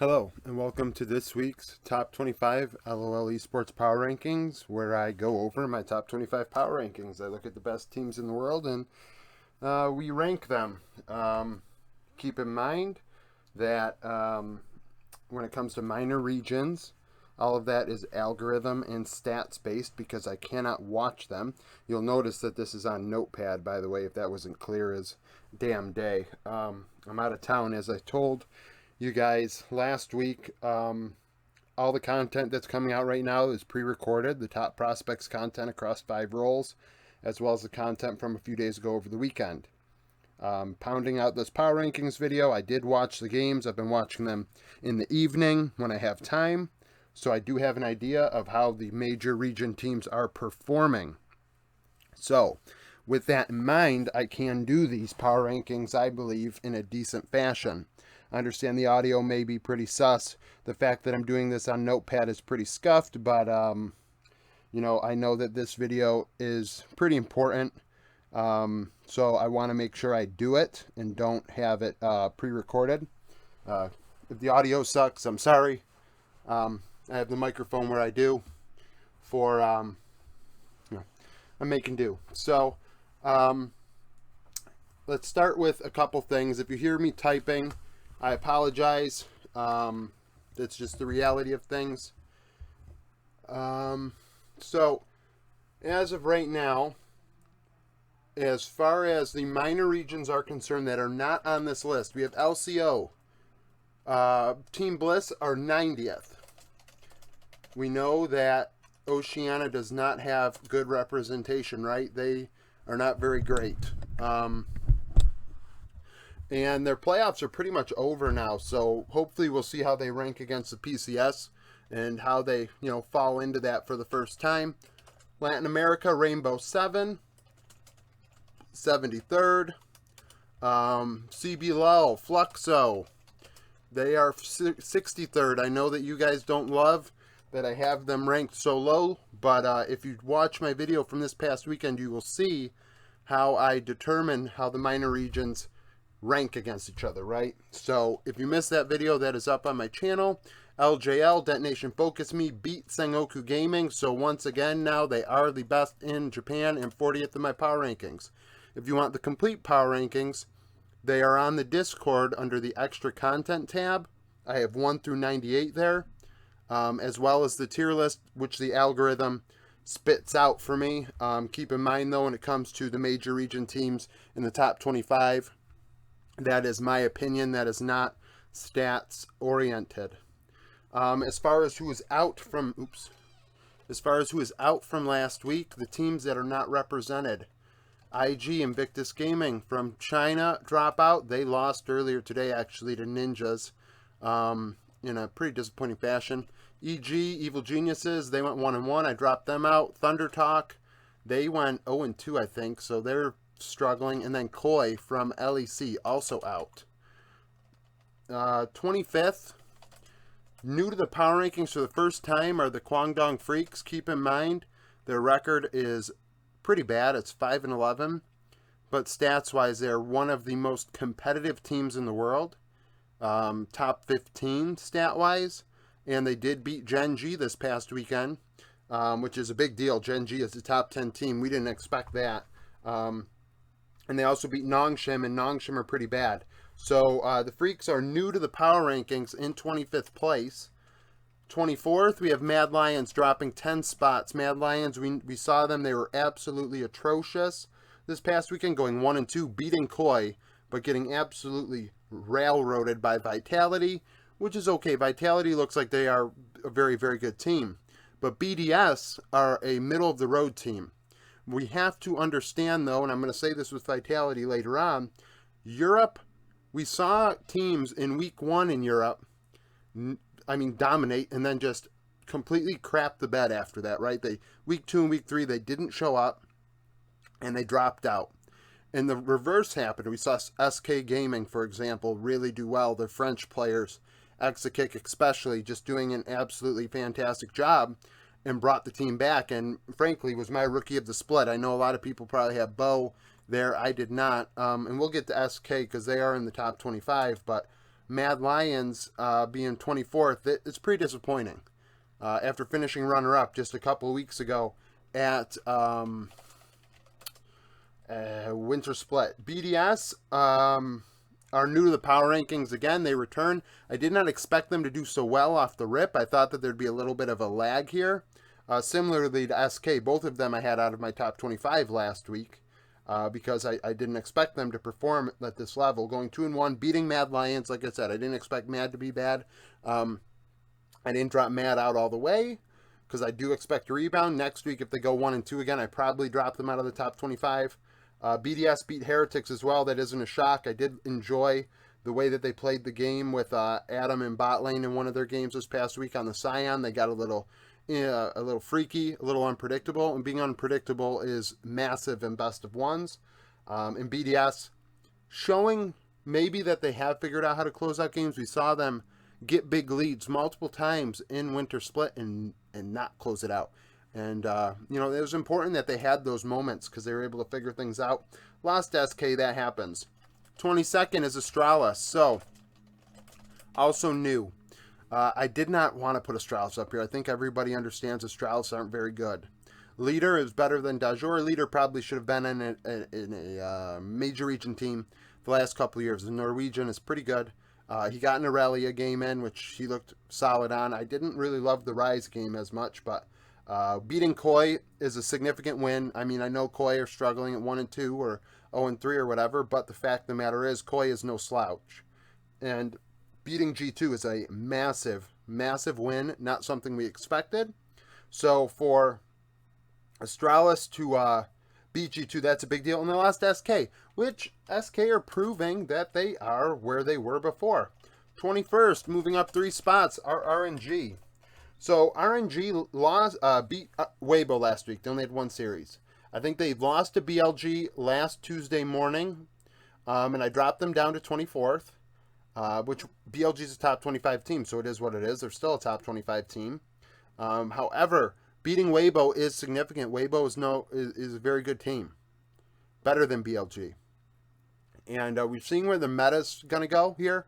Hello, and welcome to this week's Top 25 LOL Esports Power Rankings, where I go over my top 25 power rankings. I look at the best teams in the world and we rank them. Keep in mind that when it comes to minor regions, all of that is algorithm and stats based because I cannot watch them. You'll notice that this is on Notepad, by the way, if that wasn't clear as damn day. I'm out of town, as I told you guys last week. All the content that's coming out right now is pre-recorded. The top prospects content across 5 roles, as well as the content from a few days ago over the weekend. Pounding out this power rankings video. I did watch the games. I've been watching them in the evening when I have time. So I do have an idea of how the major region teams are performing. So with that in mind, I can do these power rankings, I believe, in a decent fashion. I understand the audio may be pretty sus. The fact that I'm doing this on Notepad is pretty scuffed, but I know that this video is pretty important. So I want to make sure I do it and don't have it pre-recorded. If the audio sucks, I'm sorry. I have the microphone where I do for I'm making do. So let's start with a couple things. If you hear me typing, I apologize. That's just the reality of things. So as of right now, as far as the minor regions are concerned that are not on this list, we have LCO. Team Bliss are 90th. We know that Oceania does not have good representation, right? They are not very great. And their playoffs are pretty much over now, so hopefully we'll see how they rank against the PCS and how they, fall into that for the first time. Latin America, Rainbow 7, 73rd. CB Fluxo, they are 63rd. I know that you guys don't love that I have them ranked so low, but if you watch my video from this past weekend, you will see how I determine how the minor regions rank against each other, right? So if you missed that video, that is up on my channel. LJL, Detonation Focus Me, beat Sengoku Gaming. So once again, now they are the best in Japan and 40th in my power rankings. If you want the complete power rankings, they are on the Discord under the extra content tab. I have 1 through 98 there, as well as the tier list, which the algorithm spits out for me. Keep in mind, though, when it comes to the major region teams in the top 25, that is my opinion. That is not stats oriented. As far as who is out from last week, the teams that are not represented. IG Invictus Gaming from China drop out. They lost earlier today, actually, to Ninjas in a pretty disappointing fashion. EG Evil Geniuses, they went 1-1. I dropped them out. Thunder Talk, they went 0-2, I think, so they're struggling. And then Koi from LEC also out. 25th, new to the power rankings for the first time, are the Guangdong Freaks. Keep in mind, their record is pretty bad. It's 5-11, but stats wise, they're one of the most competitive teams in the world. Top 15 stat wise, and they did beat Gen G this past weekend, which is a big deal. Gen G is the top 10 team. We didn't expect that. And they also beat Nongshim, and Nongshim are pretty bad. So the Freaks are new to the power rankings in 25th place. 24th, we have Mad Lions dropping 10 spots. Mad Lions, we saw them. They were absolutely atrocious this past weekend, going 1-2, beating Koi, but getting absolutely railroaded by Vitality, which is okay. Vitality looks like they are a very, very good team. But BDS are a middle-of-the-road team. We have to understand, though, and I'm going to say this with Vitality later on, Europe, we saw teams in week 1 in Europe, dominate and then just completely crap the bed after that, right? Week 2 and week 3, they didn't show up and they dropped out. And the reverse happened. We saw SK Gaming, for example, really do well. Their French players, Exakick especially, just doing an absolutely fantastic job and brought the team back, and frankly was my rookie of the split. I know a lot of people probably have Bo there. I did not. And we'll get to SK because they are in the top 25, but Mad Lions being 24th, it's pretty disappointing. After finishing runner-up just a couple of weeks ago at Winter Split. BDS are new to the power rankings again. They return. I did not expect them to do so well off the rip. I thought that there'd be a little bit of a lag here. Similarly to SK, both of them I had out of my top 25 last week because I didn't expect them to perform at this level. Going 2-1, beating Mad Lions. Like I said, I didn't expect Mad to be bad. I didn't drop Mad out all the way because I do expect a rebound. Next week, if they go 1-2 again, I probably drop them out of the top 25. BDS beat Heretics as well. That isn't a shock. I did enjoy the way that they played the game with Adam in bot lane in one of their games this past week on the Scion. They got a little freaky, a little unpredictable, and being unpredictable is massive in best of ones. In BDS, showing maybe that they have figured out how to close out games. We saw them get big leads multiple times in Winter Split and not close it out. And, it was important that they had those moments because they were able to figure things out. Lost SK, that happens. 22nd is Astralis. So, also new. I did not want to put Astralis up here. I think everybody understands Astralis aren't very good. Leader is better than Dajor. Leader probably should have been in a major region team the last couple of years. The Norwegian is pretty good. He got an Aurelia game in, which he looked solid on. I didn't really love the Rise game as much, but beating Koi is a significant win. I mean, I know Koi are struggling at 1-2 or 0-3 or whatever, but the fact of the matter is Koi is no slouch. And beating G2 is a massive, massive win, not something we expected. So for Astralis to beat G2, that's a big deal. And they lost SK, which SK are proving that they are where they were before. 21st, moving up 3 spots, are RNG. So RNG lost, beat Weibo last week. They only had one series. I think they lost to BLG last Tuesday morning, and I dropped them down to 24th, which BLG is a top 25 team, so it is what it is. They're still a top 25 team. However, beating Weibo is significant. Weibo is a very good team, better than BLG. And we've seen where the meta's going to go here.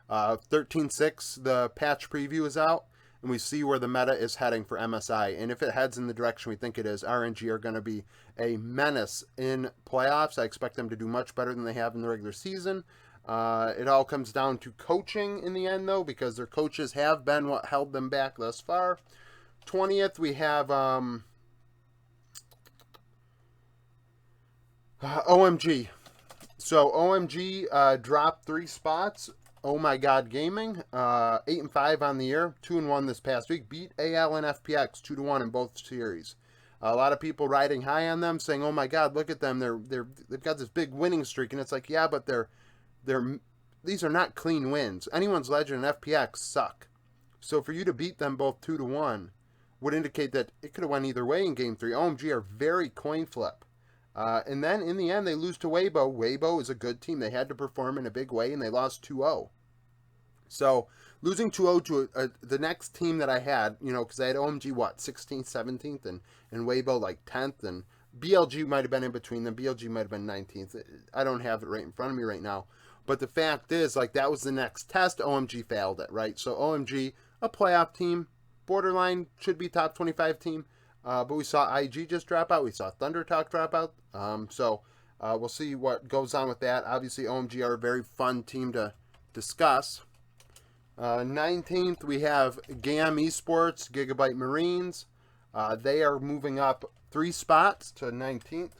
13.6, the patch preview is out. And we see where the meta is heading for MSI. And if it heads in the direction we think it is, RNG are going to be a menace in playoffs. I expect them to do much better than they have in the regular season. It all comes down to coaching in the end, though, because their coaches have been what held them back thus far. 20th, we have OMG. So OMG dropped 3 spots. Oh My God Gaming, 8-5 on the year, 2-1 this past week. Beat AL and FPX 2-1 in both series. A lot of people riding high on them, saying, "Oh my God, look at them! They've got this big winning streak." And it's like, yeah, but these are not clean wins. Anyone's Legend and FPX suck. So for you to beat them both 2-1 would indicate that it could have went either way in Game 3. OMG are very coin flip. And then, in the end, they lose to Weibo. Weibo is a good team. They had to perform in a big way, and they lost 2-0. So, losing 2-0 to the next team that I had, because I had OMG, 16th, 17th, and Weibo, 10th, and BLG might have been in between them. BLG might have been 19th. I don't have it right in front of me right now. But the fact is, that was the next test. OMG failed it, right? So, OMG, a playoff team, borderline, should be top 25 team. But we saw IG just drop out. We saw Thunder Talk drop out. So we'll see what goes on with that. Obviously, OMG are a very fun team to discuss. 19th, we have GAM Esports, Gigabyte Marines. They are moving up 3 spots to 19th.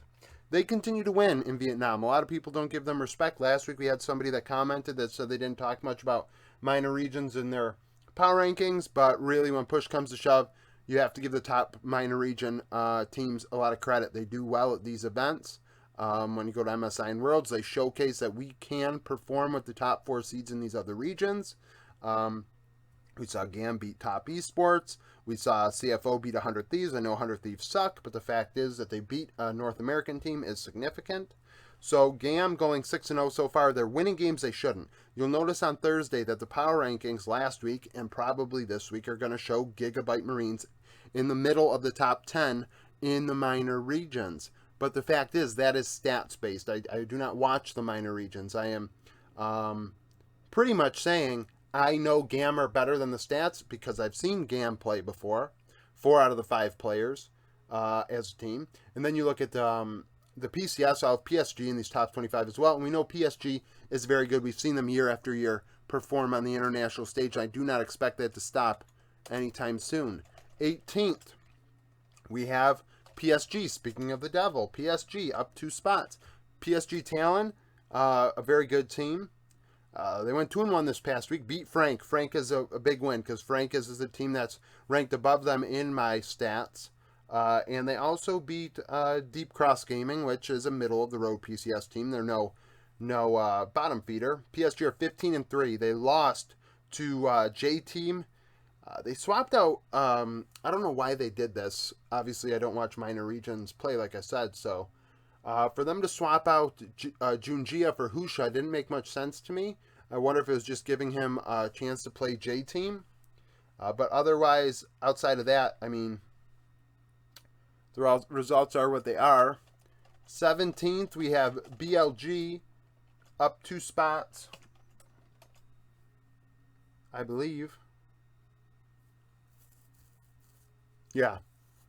They continue to win in Vietnam. A lot of people don't give them respect. Last week, we had somebody that commented that said they didn't talk much about minor regions in their power rankings. But really, when push comes to shove, you have to give the top minor region teams a lot of credit. They do well at these events. When you go to MSI and Worlds, they showcase that we can perform with the top 4 seeds in these other regions. We saw GAM beat Top Esports. We saw CFO beat 100 Thieves. I know 100 Thieves suck, but the fact is that they beat a North American team is significant. So GAM going 6-0 so far. They're winning games they shouldn't. You'll notice on Thursday that the power rankings last week and probably this week are going to show Gigabyte Marines in the middle of the top 10 in the minor regions. But the fact is that is stats based. I do not watch the minor regions. I am pretty much saying, I know GAM are better than the stats because I've seen GAM play before, 4 out of the 5 players as a team. And then you look at the PCS, I'll have PSG in these top 25 as well. And we know PSG is very good. We've seen them year after year perform on the international stage. I do not expect that to stop anytime soon. 18th, we have PSG. Speaking of the devil, PSG up 2 spots. PSG Talon, a very good team. They went 2-1 this past week. Beat Frank. Frank is a big win because Frank is the team that's ranked above them in my stats. And they also beat Deep Cross Gaming, which is a middle of the road PCS team. They're no bottom feeder. PSG are 15-3. They lost to J Team. They swapped out. I don't know why they did this. Obviously, I don't watch minor regions play, like I said. So for them to swap out Junjia for Husha didn't make much sense to me. I wonder if it was just giving him a chance to play J Team. But otherwise, outside of that, I mean, the results are what they are. 17th, we have BLG up 2 spots, I believe. Yeah,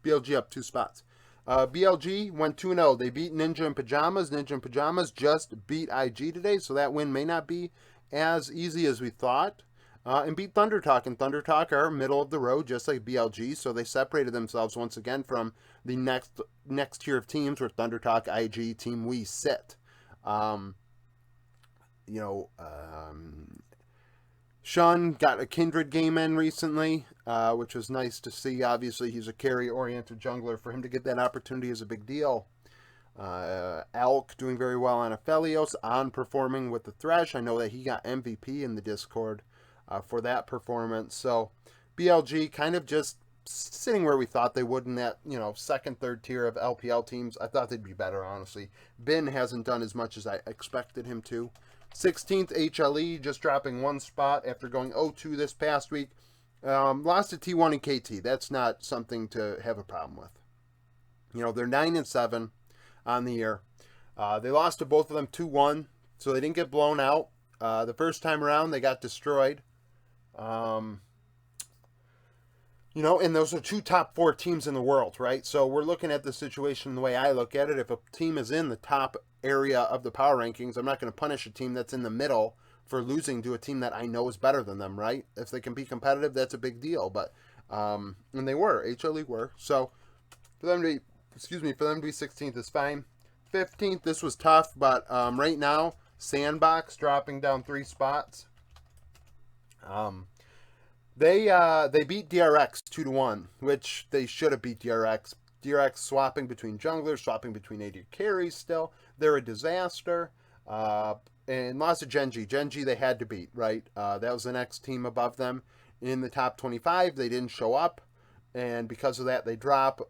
BLG up 2 spots. BLG went 2-0. They beat Ninja in Pajamas. Ninja in Pajamas just beat IG today, so that win may not be as easy as we thought. And beat Thunder Talk. And Thunder Talk are middle of the road, just like BLG, so they separated themselves once again from the next tier of teams where Thunder Talk, IG, Team We sit. Sean got a Kindred game in recently, which was nice to see. Obviously, he's a carry-oriented jungler. For him to get that opportunity is a big deal. Alk doing very well on Aphelios, on performing with the Thresh. I know that he got MVP in the Discord for that performance. So BLG kind of just sitting where we thought they would in that, second, third tier of LPL teams. I thought they'd be better, honestly. Bin hasn't done as much as I expected him to. 16th, HLE, just dropping 1 spot after going 0-2 this past week. Lost to T1 and KT. That's not something to have a problem with. They're 9-7 on the year. They lost to both of them 2-1, so they didn't get blown out. The first time around, they got destroyed. And those are 2 top 4 teams in the world, right? So we're looking at the situation the way I look at it. If a team is in the top area of the power rankings, I'm not going to punish a team that's in the middle for losing to a team that I know is better than them, right? If they can be competitive, that's a big deal. But and they were, HLE were. So for them to be 16th is fine. 15th, this was tough, but right now, Sandbox dropping down 3 spots. They beat DRX 2-1, which they should have beat DRX. DRX swapping between junglers, swapping between AD carries still. They're a disaster. And lost to Genji. Genji they had to beat, right? That was the next team above them in the top 25. They didn't show up, and because of that, they drop.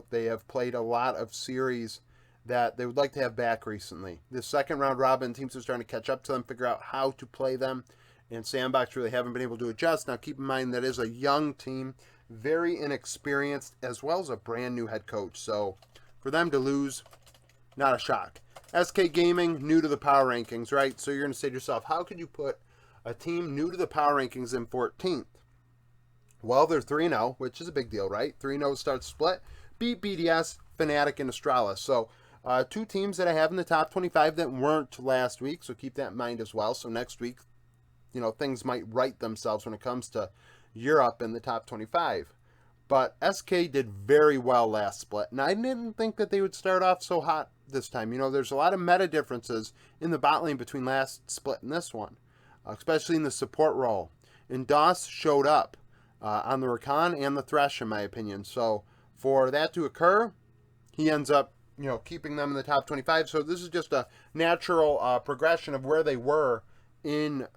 They have played a lot of series that they would like to have back recently. The second round robin, teams are starting to catch up to them, figure out how to play them, and Sandbox really haven't been able to adjust. Now, keep in mind that is a young team, very inexperienced, as well as a brand new head coach. So, for them to lose, not a shock. SK Gaming, new to the power rankings, right? So you're going to say to yourself, how could you put a team new to the power rankings in 14th? Well, they're 3-0, which is a big deal, right? 3-0 start split. Beat BDS, Fnatic, and Astralis. So 2 teams that I have in the top 25 that weren't last week, so keep that in mind as well. So next week, things might right themselves when it comes to Europe in the top 25. But SK did very well last split, and I didn't think that they would start off so hot this time. There's a lot of meta differences in the bot lane between last split and this one, especially in the support role. And DOS showed up on the Rakan and the Thresh, in my opinion. So for that to occur, he ends up, keeping them in the top 25. So this is just a natural progression of where they were in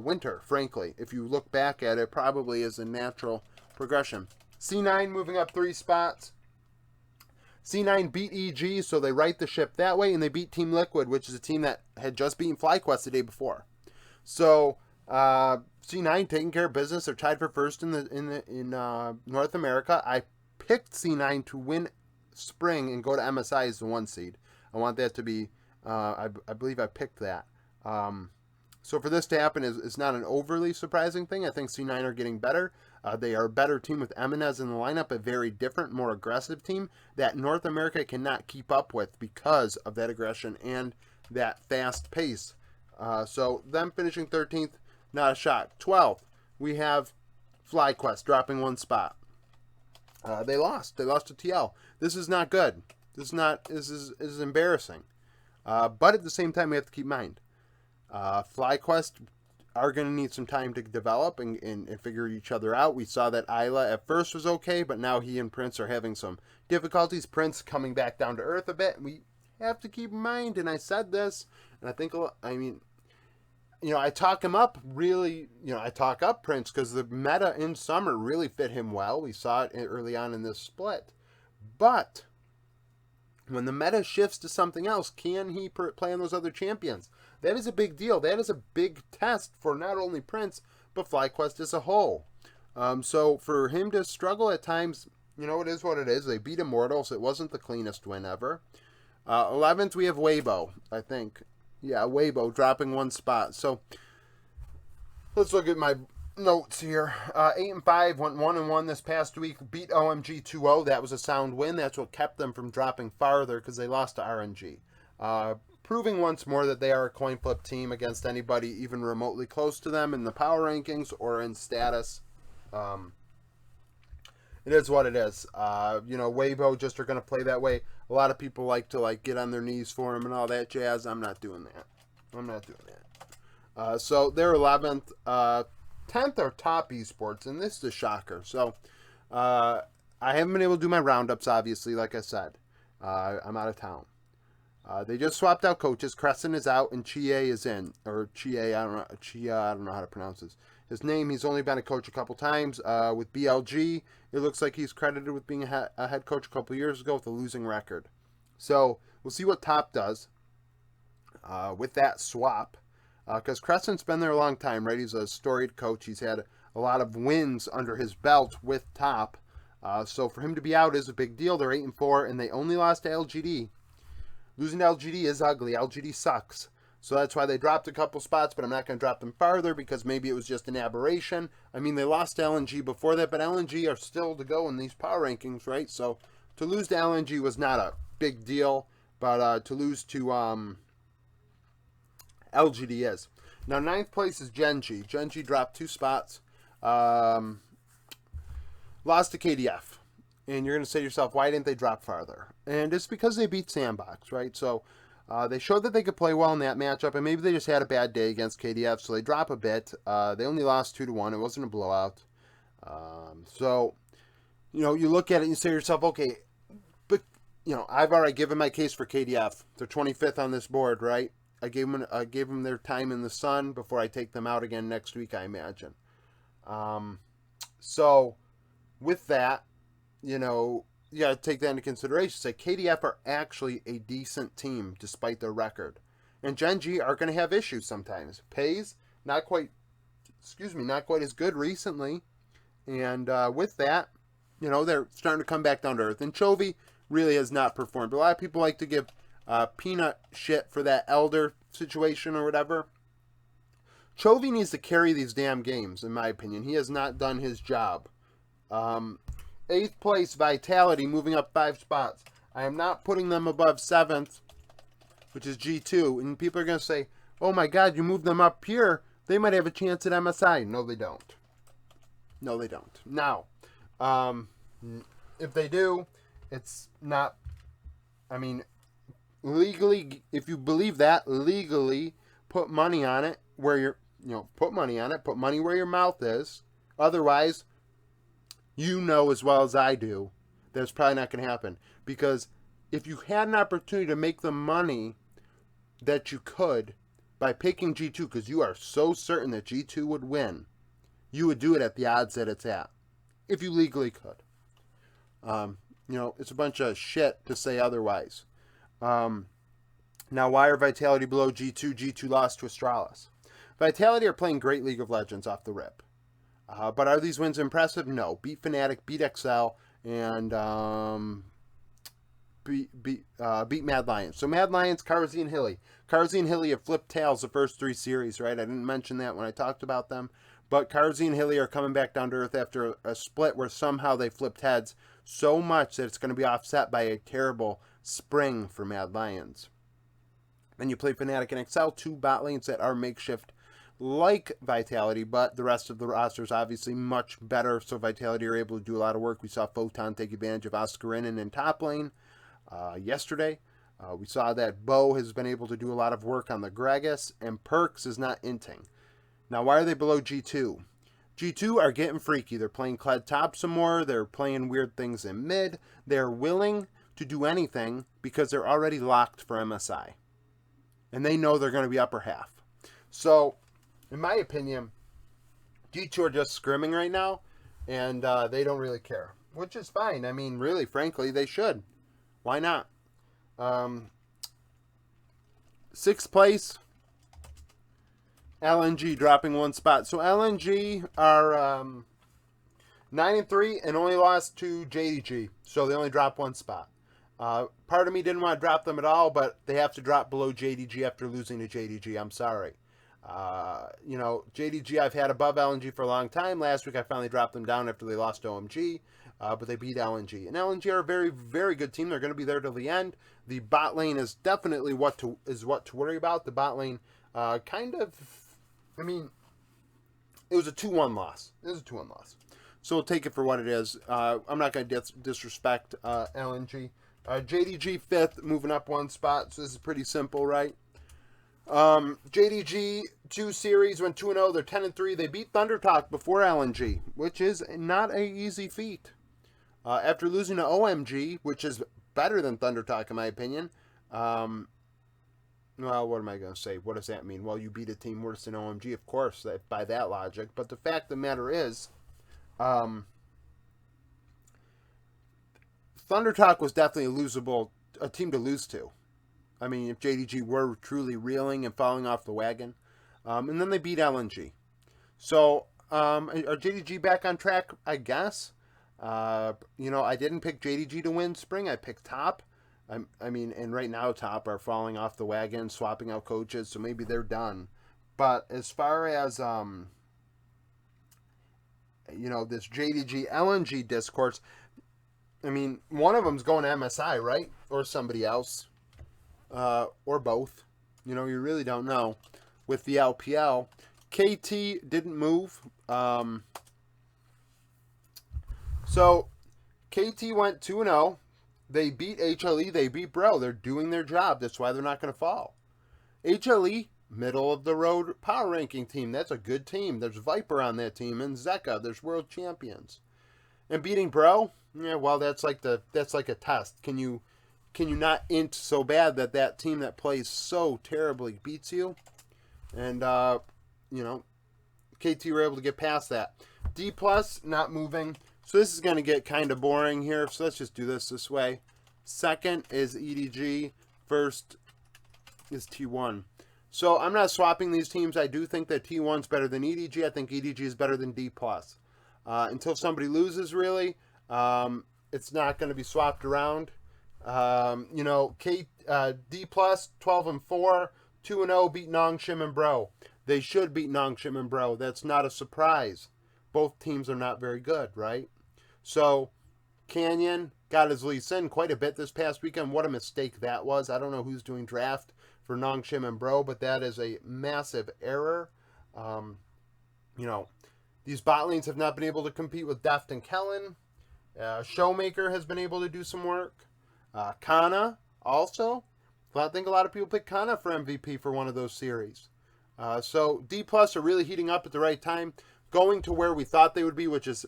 winter, frankly. If you look back at it, probably is a natural progression. C9 moving up 3 spots. C9 beat EG, so they right the ship that way, and they beat Team Liquid, which is a team that had just beaten FlyQuest the day before. So C9 taking care of business. They're tied for first in North America. I picked C9 to win Spring and go to MSI as the 1 seed. I want that to be. I believe I picked that. So for this to happen is not an overly surprising thing. I think C9 are getting better. They are a better team with Eminez in the lineup, a very different, more aggressive team that North America cannot keep up with because of that aggression and that fast pace. So them finishing 13th, not a shock. 12th, we have FlyQuest dropping one spot. They lost. They lost to TL. This is not good. This is embarrassing. But at the same time, we have to keep in mind, FlyQuest are going to need some time to develop and figure each other out. We saw that Isla at first was okay, but now he and Prince are having some difficulties. Prince coming back down to earth a bit. We have to keep in mind, and I said this, and I think, I talk him up really, I talk up Prince because the meta in summer really fit him well. We saw it early on in this split. But when the meta shifts to something else, can he play on those other champions? That is a big deal. That is a big test for not only Prince, but FlyQuest as a whole. So for him to struggle at times, it is what it is. They beat Immortals. It wasn't the cleanest win ever. 11th, we have Weibo, I think. Yeah, Weibo dropping one spot. So let's look at my notes here. 8-5 went 1-1 this past week. Beat OMG 2-0. That was a sound win. That's what kept them from dropping farther because they lost to RNG. Proving once more that they are a coin flip team against anybody even remotely close to them in the power rankings or in status. It is what it is. Weibo just are going to play that way. A lot of people like to get on their knees for him and all that jazz. I'm not doing that. So they're 11th. 10th are Top Esports, and this is a shocker. So I haven't been able to do my roundups, obviously, like I said. I'm out of town. They just swapped out coaches. Crescent is out, and Chie is in. Or Chie, I don't know how to pronounce his name. He's only been a coach a couple times. With BLG, it looks like he's credited with being a head coach a couple years ago with a losing record. So we'll see what Top does with that swap. Because Crescent's been there a long time, right? He's a storied coach. He's had a lot of wins under his belt with Top. So for him to be out is a big deal. They're 8-4, and they only lost to LGD. Losing to LGD is ugly. LGD sucks. So that's why they dropped a couple spots, but I'm not going to drop them farther because maybe it was just an aberration. I mean, they lost to LNG before that, but LNG are still to go in these power rankings, right? So to lose to LNG was not a big deal, but to lose to LGD is. Now, 9th place is Genji. Genji dropped 2 spots. Lost to KDF. And you're going to say to yourself, why didn't they drop farther? And it's because they beat Sandbox, right? So they showed that they could play well in that matchup, and maybe they just had a bad day against KDF, so they drop a bit. They only lost 2-1. It wasn't a blowout. So, you look at it and you say to yourself, okay, but, I've already given my case for KDF. They're 25th on this board, right? I gave them their time in the sun before I take them out again next week, I imagine. So, with that, you got to take that into consideration. Say KDF are actually a decent team despite their record. And Genji are going to have issues sometimes. Pays, not quite as good recently. And with that, they're starting to come back down to earth. And Chovy really has not performed. A lot of people like to give Peanut shit for that Elder situation or whatever. Chovy needs to carry these damn games, in my opinion. He has not done his job. 8th place, Vitality, moving up 5 spots. I am not putting them above 7th, which is G2. And people are going to say, oh my God, you moved them up here. They might have a chance at MSI. No, they don't. No, they don't. Now, if they do, it's not, legally, if you believe that, legally, put money on it where you're, put money on it. Put money where your mouth is. Otherwise, as well as I do, that it's probably not going to happen. Because if you had an opportunity to make the money that you could by picking G2, because you are so certain that G2 would win, you would do it at the odds that it's at. If you legally could. It's a bunch of shit to say otherwise. Now, why are Vitality below G2? G2 lost to Astralis. Vitality are playing great League of Legends off the rip. But are these wins impressive? No. Beat Fnatic, beat XL, and beat Mad Lions. So Mad Lions, Carzy and Hilly. Carzy and Hilly have flipped tails the first 3 series, right? I didn't mention that when I talked about them. But Carzy and Hilly are coming back down to earth after a split where somehow they flipped heads so much that it's going to be offset by a terrible spring for Mad Lions. Then you play Fnatic and Excel, 2 bot lanes that are makeshift like Vitality, but the rest of the roster is obviously much better, so Vitality are able to do a lot of work. We saw Photon take advantage of Oscarinin in top lane yesterday. We saw that Bo has been able to do a lot of work on the Gragas, and Perks is not inting. Now, why are they below G2? G2 are getting freaky. They're playing Kled top some more. They're playing weird things in mid. They're willing to do anything because they're already locked for MSI. And they know they're going to be upper half. So, in my opinion, G2 are just scrimming right now, and they don't really care, which is fine. I mean, really, frankly, they should. Why not? 6th place, LNG dropping 1 spot. So LNG are 9-3 and only lost to JDG, so they only dropped 1 spot. Part of me didn't want to drop them at all, but they have to drop below JDG after losing to JDG. I'm sorry. JDG I've had above LNG for a long time. Last week I finally dropped them down after they lost to OMG, but they beat LNG. And LNG are a very, very good team. They're going to be there till the end. The bot lane is definitely what to worry about. The bot lane it was a 2-1 loss. So we'll take it for what it is. I'm not going to disrespect LNG. JDG 5th, moving up 1 spot, so this is pretty simple, right? JDG 2 series went 2-0. They're 10-3. They beat ThunderTalk before LNG, which is not an easy feat. After losing to OMG, which is better than ThunderTalk in my opinion. Well, what am I going to say? What does that mean? Well, you beat a team worse than OMG, of course, by that logic. But the fact of the matter is, ThunderTalk was definitely a team to lose to. I mean, if JDG were truly reeling and falling off the wagon. And then they beat LNG. So, are JDG back on track? I guess. I didn't pick JDG to win spring. I picked Top. And right now Top are falling off the wagon, swapping out coaches, so maybe they're done. But as far as, this JDG LNG discourse, I mean, one of them's going to MSI, right? Or somebody else. Or both. You really don't know. With the LPL, KT didn't move. So, KT went 2-0. They beat HLE. They beat Bro. They're doing their job. That's why they're not going to fall. HLE, middle of the road power ranking team. That's a good team. There's Viper on that team and Zeka. There's world champions. And beating Bro, yeah, well, that's like a test. Can you not int so bad that team that plays so terribly beats you? And, KT were able to get past that. D+, not moving. So this is going to get kind of boring here. So let's just do this way. 2nd is EDG. 1st is T1. So I'm not swapping these teams. I do think that T1's better than EDG. I think EDG is better than D+. Until somebody loses, really, it's not going to be swapped around. D+, 12-4, 2-0, beat Nongshim and Bro. They should beat Nongshim and Bro. That's not a surprise. Both teams are not very good, right? So, Canyon got his Lee Sin quite a bit this past weekend. What a mistake that was. I don't know who's doing draft for Nongshim and Bro, but that is a massive error. These bot lanes have not been able to compete with Deft and Kellen. Showmaker has been able to do some work. Kana also. I think a lot of people pick Kana for MVP for one of those series. So D+ are really heating up at the right time, going to where we thought they would be, which is,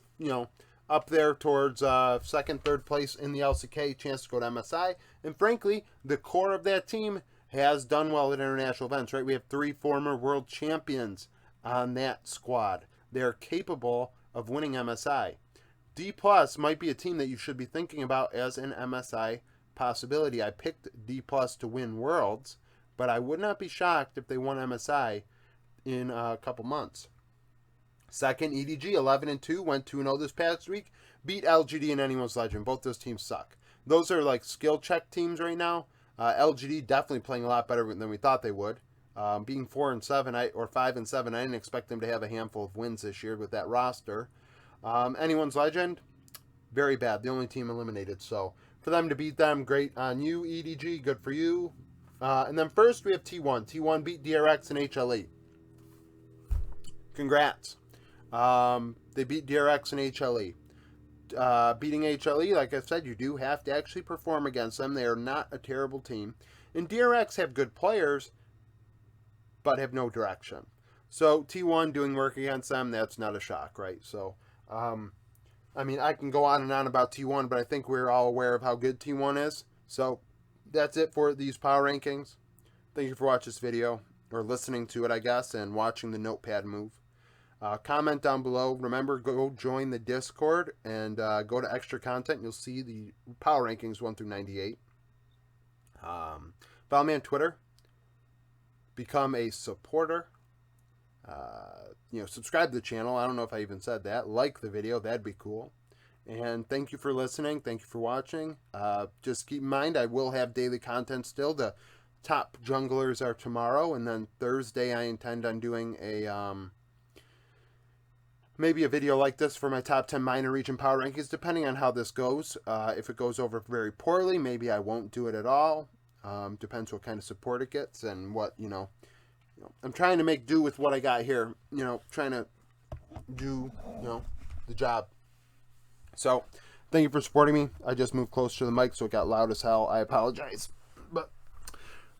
up there towards 2nd, 3rd place in the LCK, chance to go to MSI. And frankly, the core of that team has done well at international events, right? We have 3 former world champions on that squad. They're capable of winning MSI. D+ might be a team that you should be thinking about as an MSI possibility. I picked D+ to win Worlds, but I would not be shocked if they won MSI in a couple months. 2nd, EDG, 11-2, went 2-0 this past week, beat LGD and Anyone's Legend. Both those teams suck. those are like skill check teams right now. LGD definitely playing a lot better than we thought they would. Being 4-7, or 5-7, I didn't expect them to have a handful of wins this year with that roster. Anyone's Legend, very bad. The only team eliminated. So for them to beat them, great on you, EDG. Good for you. And then first we have T1. T1 beat DRX and HLE. Congrats. They beat DRX and HLE. Beating HLE, like I said, you do have to actually perform against them. They are not a terrible team. And DRX have good players, but have no direction. So T1 doing work against them, that's not a shock, right? So, I mean, I can go on and on about T1, but I think we're all aware of how good T1 is. So that's it for these power rankings. Thank you for watching this video, or listening to it, I guess, and watching the notepad move. Comment down below. Remember, go join the Discord and go to extra content. You'll see the power rankings 1 through 98. Follow me on Twitter. Become a supporter. Subscribe to the channel. I don't know if I even said that. Like the video. That'd be cool. And thank you for listening. Thank you for watching. Just keep in mind, I will have daily content still. The top junglers are tomorrow, and then Thursday I intend on doing a maybe a video like this for my top 10 minor region power rankings, depending on how this goes. If it goes over very poorly, maybe I won't do it at all. Depends what kind of support it gets and what, I'm trying to make do with what I got here, trying to do, the job. So, thank you for supporting me. I just moved closer to the mic, so it got loud as hell. I apologize. But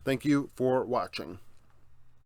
thank you for watching.